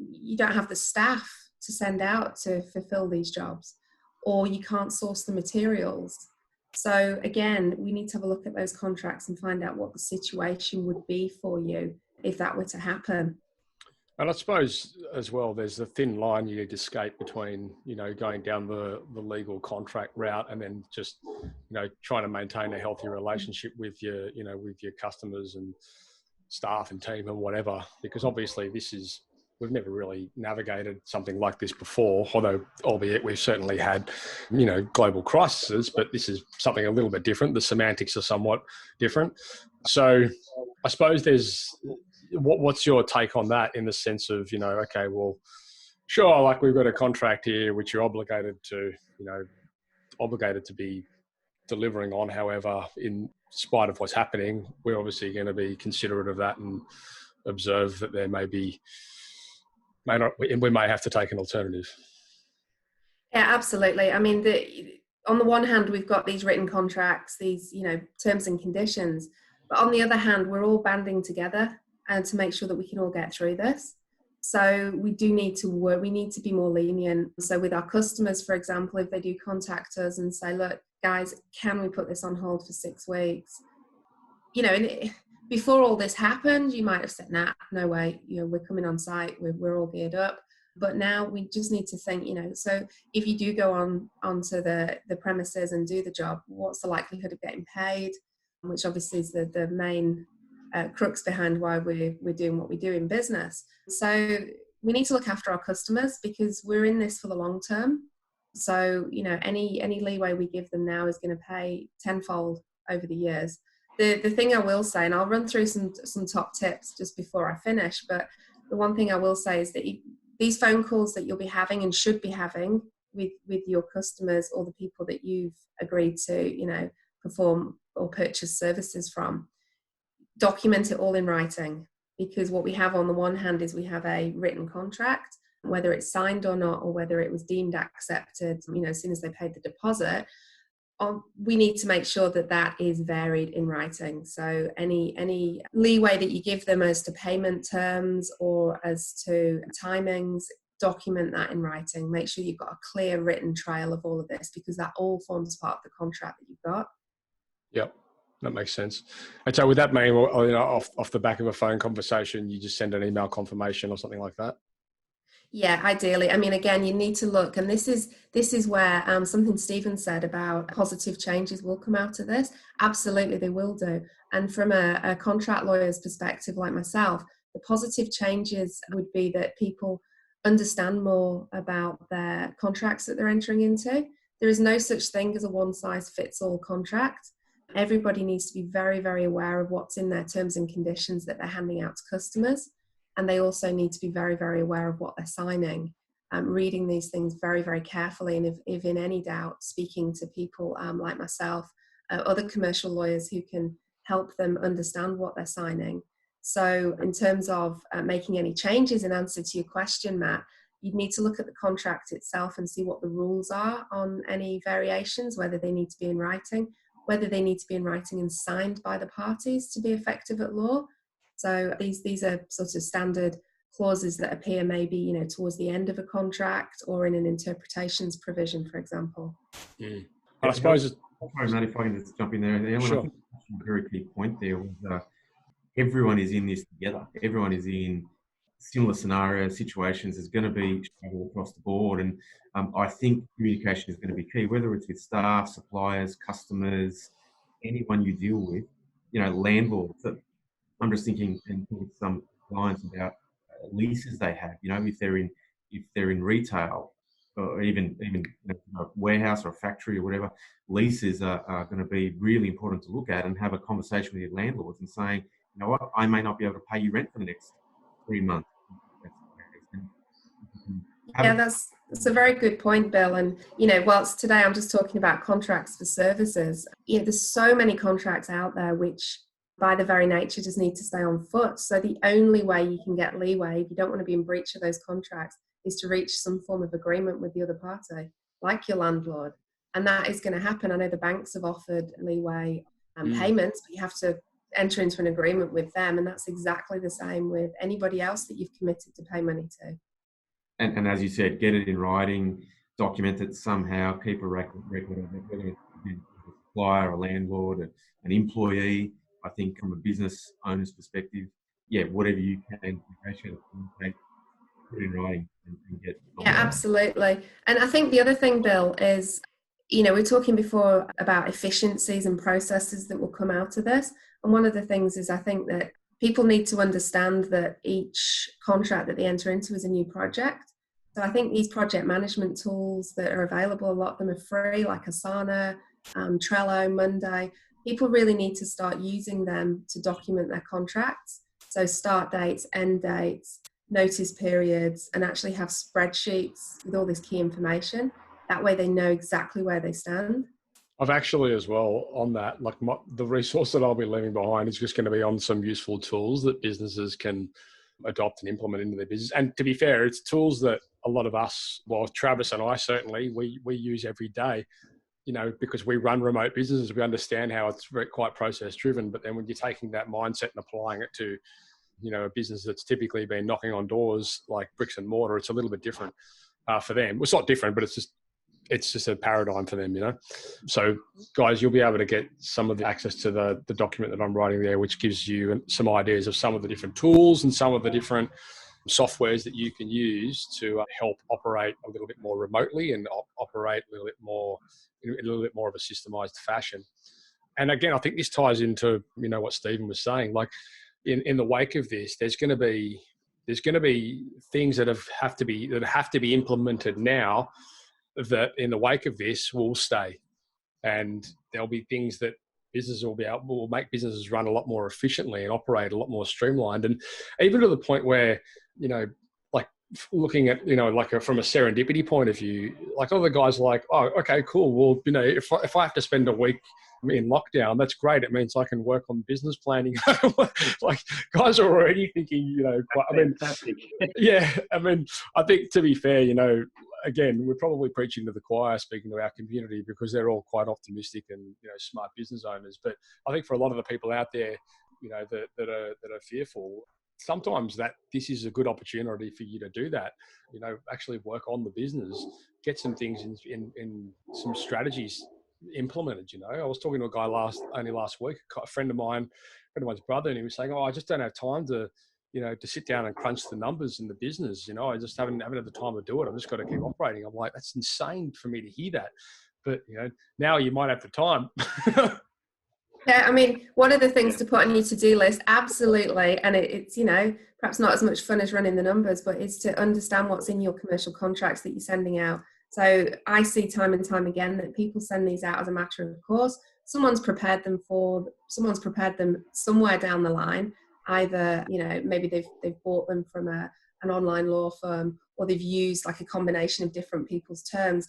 you don't have the staff to send out to fulfill these jobs, or you can't source the materials. So again, we need to have a look at those contracts and find out what the situation would be for you if that were to happen. And I suppose as well, there's a thin line you need to skate between, going down the legal contract route and then just, trying to maintain a healthy relationship with your customers and staff and team and whatever. Because obviously we've never really navigated something like this before, albeit we've certainly had, global crises, but this is something a little bit different. The semantics are somewhat different. So I suppose what's your take on that, in the sense of, okay, well, sure, like we've got a contract here which you're obligated to be delivering on. However, in spite of what's happening, we're obviously going to be considerate of that and observe that there we may have to take an alternative. Yeah, absolutely. I mean, on the one hand, we've got these written contracts, these, terms and conditions, but on the other hand, we're all banding together and to make sure that we can all get through this. So we do need to work, we need to be more lenient. So with our customers, for example, if they do contact us and say, look, guys, can we put this on hold for 6 weeks? Before all this happened, you might have said, nah, no way, we're coming on site, we're all geared up. But now we just need to think, so if you do go onto the premises and do the job, what's the likelihood of getting paid? Which obviously is the main crux behind why we're doing what we do in business. So we need to look after our customers, because we're in this for the long term. So, any leeway we give them now is going to pay tenfold over the years. The thing I will say, and I'll run through some top tips just before I finish, but the one thing I will say is that these phone calls that you'll be having and should be having with your customers or the people that you've agreed to, perform or purchase services from, document it all in writing. Because what we have on the one hand is we have a written contract, whether it's signed or not, or whether it was deemed accepted, as soon as they paid the deposit. We need to make sure that is varied in writing. So any leeway that you give them as to payment terms or as to timings, document that in writing. Make sure you've got a clear written trail of all of this, because that all forms part of the contract that you've got. Yep. That makes sense. And so would that mean, well, off the back of a phone conversation, you just send an email confirmation or something like that? Yeah, ideally. I mean, again, you need to look, and this is where something Stephen said about positive changes will come out of this. Absolutely, they will do. And from a contract lawyer's perspective, like myself, the positive changes would be that people understand more about their contracts that they're entering into. There is no such thing as a one-size-fits-all contract. Everybody needs to be very, very aware of what's in their terms and conditions that they're handing out to customers. And they also need to be very, very aware of what they're signing, reading these things very, very carefully. And if in any doubt, speaking to people like myself, other commercial lawyers who can help them understand what they're signing. So in terms of making any changes, in answer to your question, Matt, you'd need to look at the contract itself and see what the rules are on any variations, whether they need to be in writing, whether they need to be in writing and signed by the parties to be effective at law. So these are sort of standard clauses that appear maybe, towards the end of a contract or in an interpretations provision, for example. Mm. I suppose... Sorry, Matt, if I can just jump in there. Sure. I think a very key point there was everyone is in this together. Everyone is in similar scenarios, situations. There's going to be struggle across the board. And I think communication is going to be key, whether it's with staff, suppliers, customers, anyone you deal with, landlords. I'm just thinking and talking to some clients about leases they have. If they're in retail or even a warehouse or a factory or whatever, leases are going to be really important to look at and have a conversation with your landlords and saying, you know what, I may not be able to pay you rent for the next 3 months. Yeah, that's a very good point, Bill. And, whilst today I'm just talking about contracts for services, there's so many contracts out there which by the very nature just need to stay on foot. So the only way you can get leeway, if you don't want to be in breach of those contracts, is to reach some form of agreement with the other party, like your landlord. And that is going to happen. I know the banks have offered leeway payments, but you have to enter into an agreement with them. And that's exactly the same with anybody else that you've committed to pay money to. And as you said, get it in writing, document it somehow, keep a record of it, whether it's a supplier, a landlord, an employee. I think from a business owner's perspective, whatever you can negotiate, put it in writing and get. Yeah, absolutely. And I think the other thing, Bill, is, we were talking before about efficiencies and processes that will come out of this. And one of the things is I think that people need to understand that each contract that they enter into is a new project. So I think these project management tools that are available, a lot of them are free, like Asana, Trello, Monday. People really need to start using them to document their contracts. So start dates, end dates, notice periods, and actually have spreadsheets with all this key information. That way they know exactly where they stand. I've actually as well on that, like the resource that I'll be leaving behind is just going to be on some useful tools that businesses can adopt and implement into their business. And to be fair, it's tools that a lot of us, well, Travis and I certainly, we use every day, because we run remote businesses, we understand how it's quite process driven. But then when you're taking that mindset and applying it to, a business that's typically been knocking on doors like bricks and mortar, it's a little bit different for them. Well, it's not different, but it's just a paradigm for them, So guys, you'll be able to get some of the access to the document that I'm writing there, which gives you some ideas of some of the different tools and some of the different softwares that you can use to help operate a little bit more remotely and operate a little bit more of a systemized fashion. And again, I think this ties into, what Stephen was saying, like in the wake of this, there's going to be things that have to be implemented now that in the wake of this will stay, and there'll be things that businesses will make businesses run a lot more efficiently and operate a lot more streamlined, and even to the point where like looking at from a serendipity point of view, like other guys are like, oh, okay, cool. Well, if I have to spend a week in lockdown, that's great. It means I can work on business planning. Like guys are already thinking, Fantastic. I think to be fair, again, we're probably preaching to the choir, speaking to our community, because they're all quite optimistic and smart business owners. But I think for a lot of the people out there, that are fearful, sometimes that this is a good opportunity for you to do that. Actually work on the business, get some things in some strategies implemented. I was talking to a guy only last week, a friend of mine's brother, and he was saying, "Oh, I just don't have time to sit down and crunch the numbers in the business. I just haven't had the time to do it. I've just got to keep operating." I'm like, that's insane for me to hear that. But, now you might have the time. Yeah, I mean, one of the things to put on your to-do list, absolutely, and it's, perhaps not as much fun as running the numbers, but is to understand what's in your commercial contracts that you're sending out. So I see time and time again that people send these out as a matter of course. Someone's prepared them somewhere down the line. Either, maybe they've bought them from an online law firm, or they've used like a combination of different people's terms.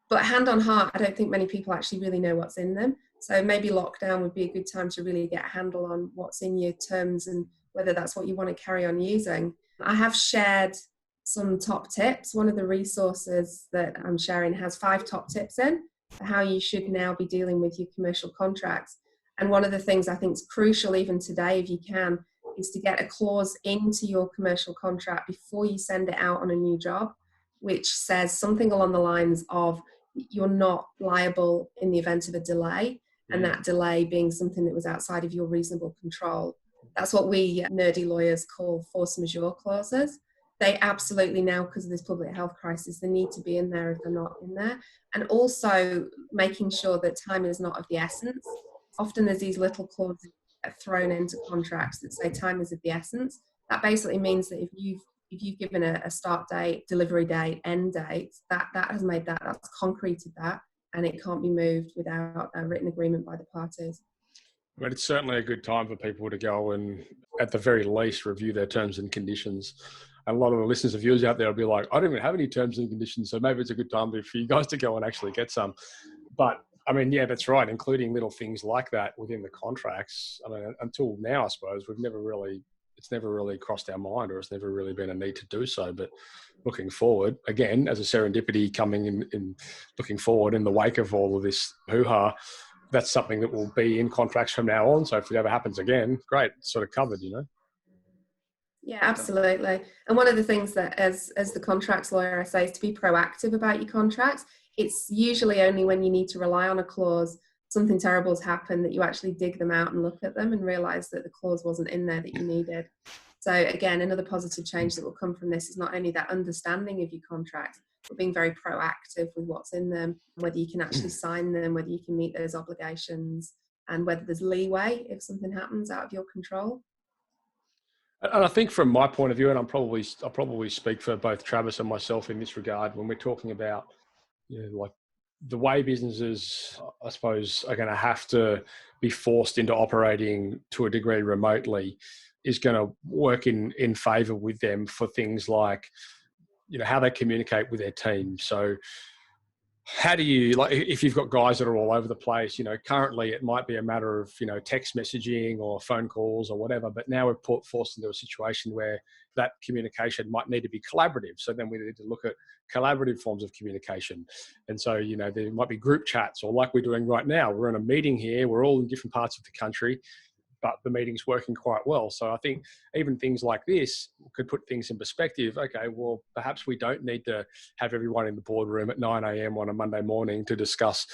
But hand on heart, I don't think many people actually really know what's in them. So maybe lockdown would be a good time to really get a handle on what's in your terms and whether that's what you want to carry on using. I have shared some top tips. One of the resources that I'm sharing has 5 top tips in for how you should now be dealing with your commercial contracts. And one of the things I think is crucial even today, if you can, is to get a clause into your commercial contract before you send it out on a new job, which says something along the lines of you're not liable in the event of a delay, and that delay being something that was outside of your reasonable control. That's what we nerdy lawyers call force majeure clauses. They absolutely now, because of this public health crisis, they need to be in there if they're not in there. And also making sure that time is not of the essence. Often there's these little clauses thrown into contracts that say time is of the essence. That basically means that if you've given a start date, delivery date, end date, that's concreted that, and it can't be moved without a written agreement by the parties. But it's certainly a good time for people to go and, at the very least, review their terms and conditions. And a lot of the listeners and viewers out there will be like, I don't even have any terms and conditions, so maybe it's a good time for you guys to go and actually get some. But I mean, yeah, that's right, including little things like that within the contracts. I mean, until now, I suppose, it's never really crossed our mind, or it's never really been a need to do so. But looking forward, again, as a serendipity coming in looking forward in the wake of all of this hoo-ha, that's something that will be in contracts from now on. So if it ever happens again, great, it's sort of covered, Yeah, absolutely. And one of the things that as the contracts lawyer I say is to be proactive about your contracts. It's usually only when you need to rely on a clause, something terrible has happened, that you actually dig them out and look at them and realise that the clause wasn't in there that you needed. So again, another positive change that will come from this is not only that understanding of your contract, but being very proactive with what's in them, whether you can actually sign them, whether you can meet those obligations, and whether there's leeway if something happens out of your control. And I think from my point of view, and I'll probably speak for both Travis and myself in this regard, when we're talking about, like the way businesses, I suppose, are going to have to be forced into operating to a degree remotely, is going to work in favour with them for things like, how they communicate with their team. So how do you, like, if you've got guys that are all over the place, currently it might be a matter of, text messaging or phone calls or whatever, but now we're forced into a situation where that communication might need to be collaborative. So then we need to look at collaborative forms of communication. And so, there might be group chats, or like we're doing right now, we're in a meeting here, we're all in different parts of the country, but the meeting's working quite well. So I think even things like this could put things in perspective. Okay, well, perhaps we don't need to have everyone in the boardroom at 9 a.m. on a Monday morning to discuss,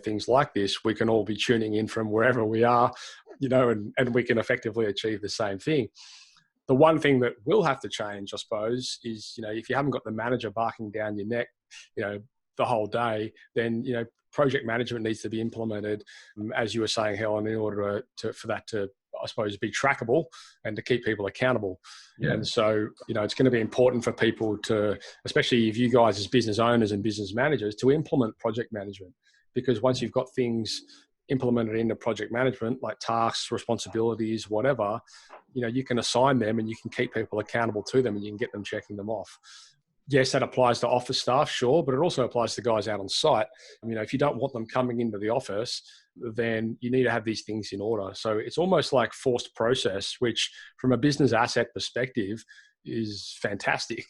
things like this. We can all be tuning in from wherever we are, and we can effectively achieve the same thing. The one thing that will have to change, I suppose, is, if you haven't got the manager barking down your neck, the whole day, then, project management needs to be implemented, as you were saying, Helen, in order for that to, I suppose, be trackable and to keep people accountable. Yeah. And so, it's going to be important for people to, especially if you guys as business owners and business managers, to implement project management. Because once you've got things implemented into project management, like tasks, responsibilities, whatever, you can assign them and you can keep people accountable to them, and you can get them checking them off. Yes, that applies to office staff, sure, but it also applies to guys out on site. If you don't want them coming into the office, then you need to have these things in order. So it's almost like forced process, which from a business asset perspective is fantastic.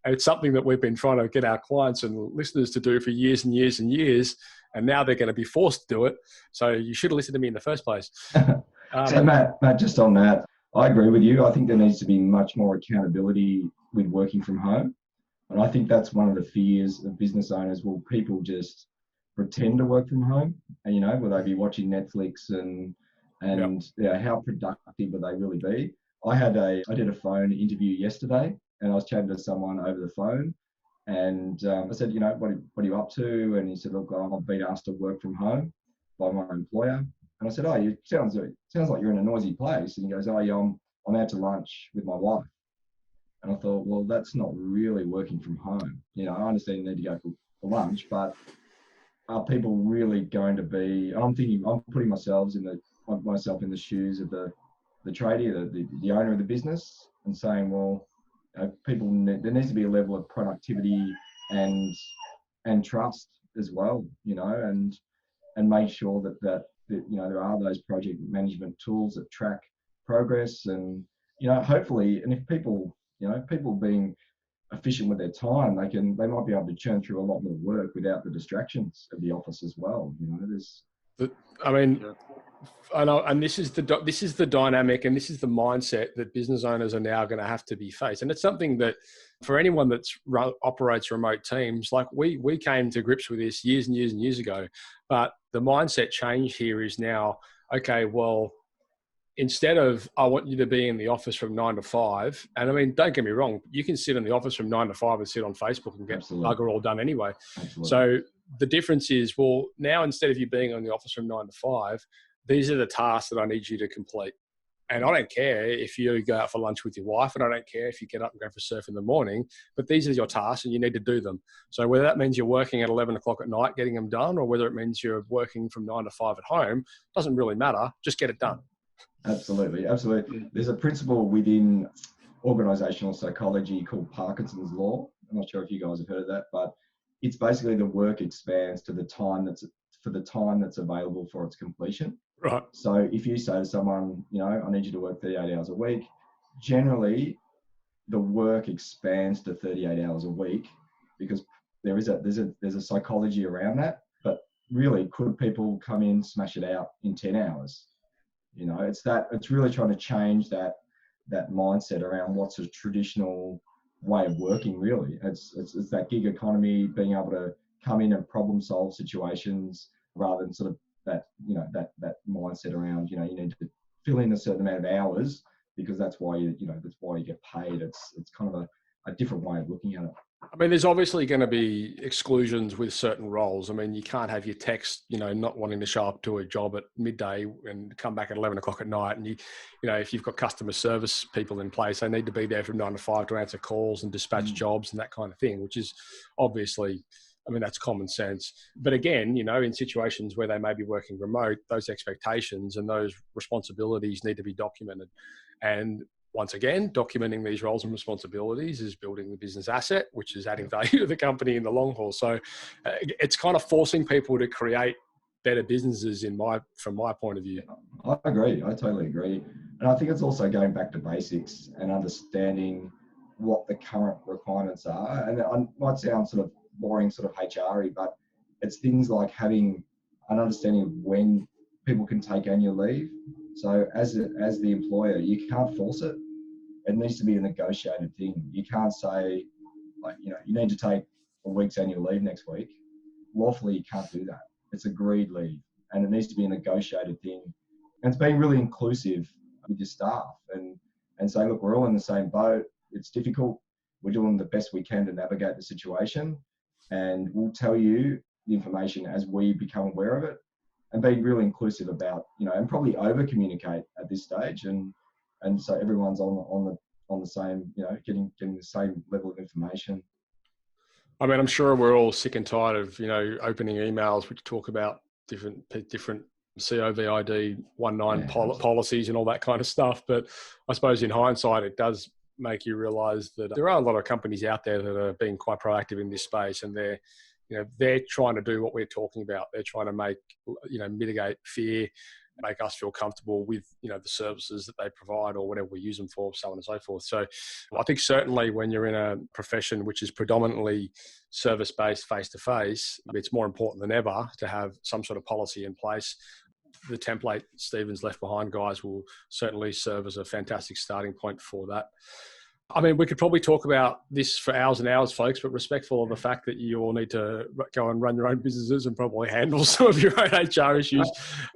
It's something that we've been trying to get our clients and listeners to do for years and years and years, and now they're going to be forced to do it. So you should have listened to me in the first place. So Matt, just on that, I agree with you. I think there needs to be much more accountability with working from home. And I think that's one of the fears of business owners. Will people just pretend to work from home, and will they be watching Netflix and how productive will they really be? I did a phone interview yesterday, and I was chatting to someone over the phone, and I said, what are you up to? And he said, look, I've been asked to work from home by my employer. And I said, oh, it sounds like you're in a noisy place. And he goes, oh yeah, I'm out to lunch with my wife. And I thought, well, that's not really working from home. I understand you need to go for lunch, but are people really going to be? I'm putting myself in the shoes of the tradie, the owner of the business, and saying, well, there needs to be a level of productivity and trust as well, and make sure that there are those project management tools that track progress, and hopefully, and if people being efficient with their time, they might be able to churn through a lot more work without the distractions of the office as well. And this is the dynamic, and this is the mindset that business owners are now going to have to be faced. And it's something that for anyone that operates remote teams, like we came to grips with this years and years and years ago, but the mindset change here is now, okay, well, instead of, I want you to be in the office from 9 to 5. And I mean, don't get me wrong, you can sit in the office from 9 to 5 and sit on Facebook and get bugger all done anyway. Absolutely. So the difference is, well, now instead of you being in the office from 9 to 5, these are the tasks that I need you to complete. And I don't care if you go out for lunch with your wife, and I don't care if you get up and go for surf in the morning, but these are your tasks and you need to do them. So whether that means you're working at 11 o'clock at night getting them done, or whether it means you're working from 9 to 5 at home, doesn't really matter. Just get it done. Absolutely. There's a principle within organizational psychology called Parkinson's Law. I'm not sure if you guys have heard of that, but it's basically the work expands to the time that's available for its completion. Right. So if you say to someone, I need you to work 38 hours a week, generally the work expands to 38 hours a week, because there's a psychology around that. But really, could people come in, smash it out in 10 hours? It's really trying to change that mindset around what's a traditional way of working. Really, it's that gig economy, being able to come in and problem solve situations rather than sort of that mindset around, you need to fill in a certain amount of hours because that's why you get paid. It's kind of a different way of looking at it. I mean, there's obviously going to be exclusions with certain roles. I mean, you can't have your techs, not wanting to show up to a job at midday and come back at 11 o'clock at night. And if you've got customer service people in place, they need to be there from 9 to 5 to answer calls and dispatch jobs and that kind of thing, which is obviously, I mean, that's common sense. But again, in situations where they may be working remote, those expectations and those responsibilities need to be documented. And once again, documenting these roles and responsibilities is building the business asset, which is adding value to the company in the long haul. So it's kind of forcing people to create better businesses from my point of view. I agree. I totally agree. And I think it's also going back to basics and understanding what the current requirements are. And it might sound sort of boring, sort of HRy, but it's things like having an understanding of when people can take annual leave. So as the employer, you can't force it. It needs to be a negotiated thing. You can't say, you need to take a week's annual leave next week. Lawfully, you can't do that. It's agreed leave, and it needs to be a negotiated thing. And it's being really inclusive with your staff and say, look, we're all in the same boat. It's difficult. We're doing the best we can to navigate the situation, and we'll tell you the information as we become aware of it. And being really inclusive about, and probably over communicate at this stage, and so everyone's on the same, getting the same level of information. I mean, I'm sure we're all sick and tired of opening emails which talk about different COVID 19 policies and all that kind of stuff. But I suppose in hindsight, it does make you realise that there are a lot of companies out there that are being quite proactive in this space, and they're trying to do what we're talking about. They're trying to mitigate fear, make us feel comfortable with, the services that they provide or whatever we use them for, so on and so forth. So I think certainly when you're in a profession which is predominantly service-based, face-to-face, it's more important than ever to have some sort of policy in place. The template Stephen's left behind, guys, will certainly serve as a fantastic starting point for that. I mean, we could probably talk about this for hours and hours, folks, but respectful of the fact that you all need to go and run your own businesses and probably handle some of your own HR issues,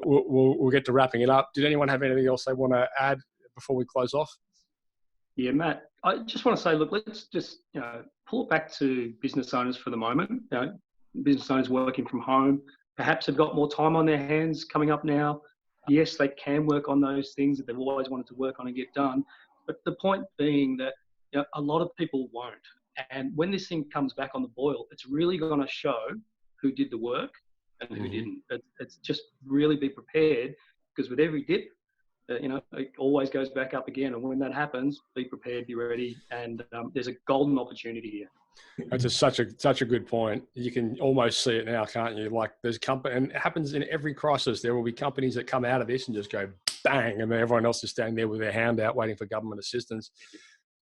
we'll get to wrapping it up. Did anyone have anything else they want to add before we close off? Yeah, Matt, I just want to say, look, let's just pull it back to business owners for the moment. Business owners working from home, perhaps have got more time on their hands coming up now. Yes, they can work on those things that they've always wanted to work on and get done. But the point being that a lot of people won't. And when this thing comes back on the boil, it's really going to show who did the work and who didn't. It's just really be prepared, because with every dip, it always goes back up again. And when that happens, be prepared, be ready. And there's a golden opportunity here. That's such a good point. You can almost see it now, can't you? Like there's company, and it happens in every crisis. There will be companies that come out of this and just go bang, and then everyone else is standing there with their hand out waiting for government assistance.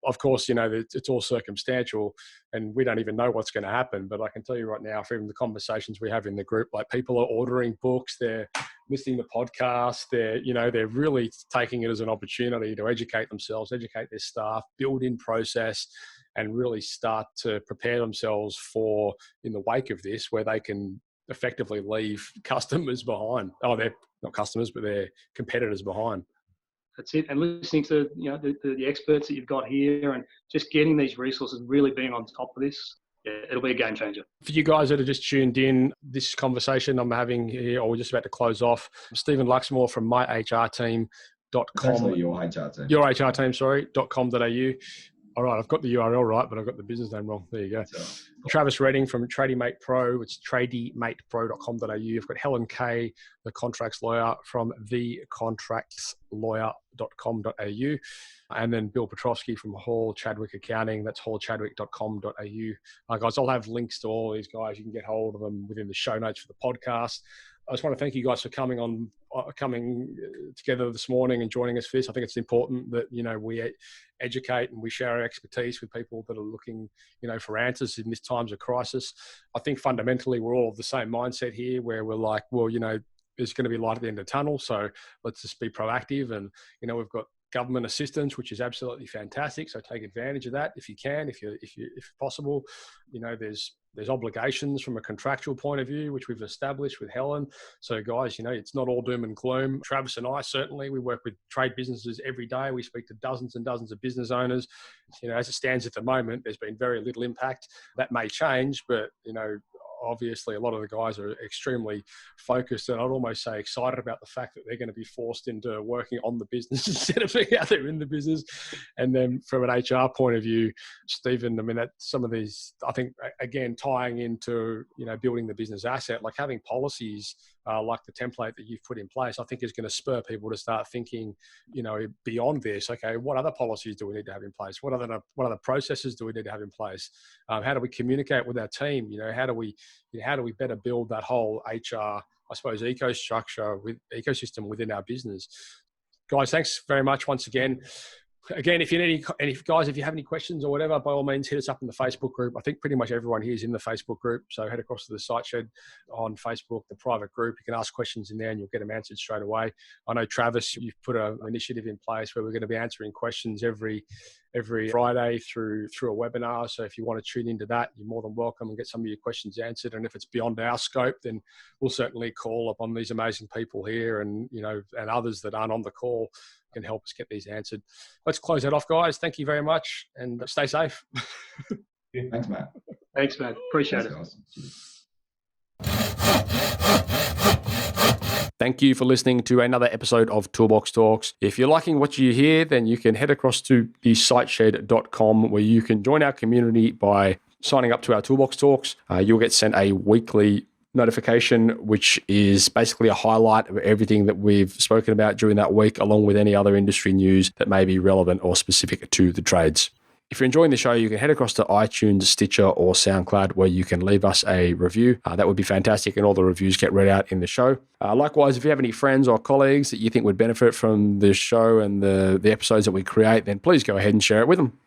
Of course, it's all circumstantial and we don't even know what's going to happen. But I can tell you right now, from the conversations we have in the group, like people are ordering books, they're listening to podcasts, they're really taking it as an opportunity to educate themselves, educate their staff, build in process, and really start to prepare themselves for, in the wake of this, where they can effectively leave customers behind. Oh, they're not customers, but they're competitors behind. That's it. And listening to the experts that you've got here, and just getting these resources, really being on top of this, it'll be a game changer. For you guys that are just tuned in, this conversation I'm having here, or we're just about to close off, Stephen Luxmore from myhrteam.com. Actually, your HR team. Your HR team, sorry, .com.au. All right, I've got the URL right, but I've got the business name wrong. There you go. Travis Redding from Tradiemate Pro. It's tradiematepro.com.au. You've got Helen Kay, the contracts lawyer, from thecontractslawyer.com.au. And then Bill Petrovsky from Hall Chadwick Accounting. That's hallchadwick.com.au. Guys, I'll have links to all these guys. You can get hold of them within the show notes for the podcast. I just want to thank you guys for coming together this morning and joining us for this. I think it's important that, we educate and we share our expertise with people that are looking, for answers in this times of crisis. I think fundamentally we're all of the same mindset here, where we're like, well, there's going to be light at the end of the tunnel. So let's just be proactive. And, we've got government assistance, which is absolutely fantastic. So take advantage of that if you can, if possible. There's obligations from a contractual point of view, which we've established with Helen. So guys, it's not all doom and gloom. Travis and I, certainly, we work with trade businesses every day. We speak to dozens and dozens of business owners. As it stands at the moment, there's been very little impact. That may change, but, obviously a lot of the guys are extremely focused, and I'd almost say excited about the fact that they're going to be forced into working on the business instead of being out there in the business. And then from an HR point of view, Stephen, that some of these, I think, again, tying into, building the business asset, like having policies like the template that you've put in place, I think is going to spur people to start thinking, beyond this. Okay, what other policies do we need to have in place? What other processes do we need to have in place? How do we communicate with our team? How do we better build that whole HR, I suppose, ecosystem within our business? Guys, thanks very much once again. Again, if you have any questions or whatever, by all means, hit us up in the Facebook group. I think pretty much everyone here is in the Facebook group. So head across to the Site Shed on Facebook, the private group. You can ask questions in there and you'll get them answered straight away. I know, Travis, you've put an initiative in place where we're going to be answering questions every Friday through a webinar. So if you want to tune into that, you're more than welcome and get some of your questions answered. And if it's beyond our scope, then we'll certainly call upon these amazing people here and others that aren't on the call can help us get these answered. Let's close that off, guys. Thank you very much and stay safe. Thanks, Matt. Thanks, Matt. Appreciate it. Guys. Thank you for listening to another episode of Toolbox Talks. If you're liking what you hear, then you can head across to the siteshed.com, where you can join our community by signing up to our Toolbox Talks. You'll get sent a weekly notification, which is basically a highlight of everything that we've spoken about during that week, along with any other industry news that may be relevant or specific to the trades. If you're enjoying the show, you can head across to iTunes, Stitcher, or SoundCloud, where you can leave us a review. That would be fantastic, and all the reviews get read out in the show. Likewise, if you have any friends or colleagues that you think would benefit from the show and the episodes that we create, then please go ahead and share it with them.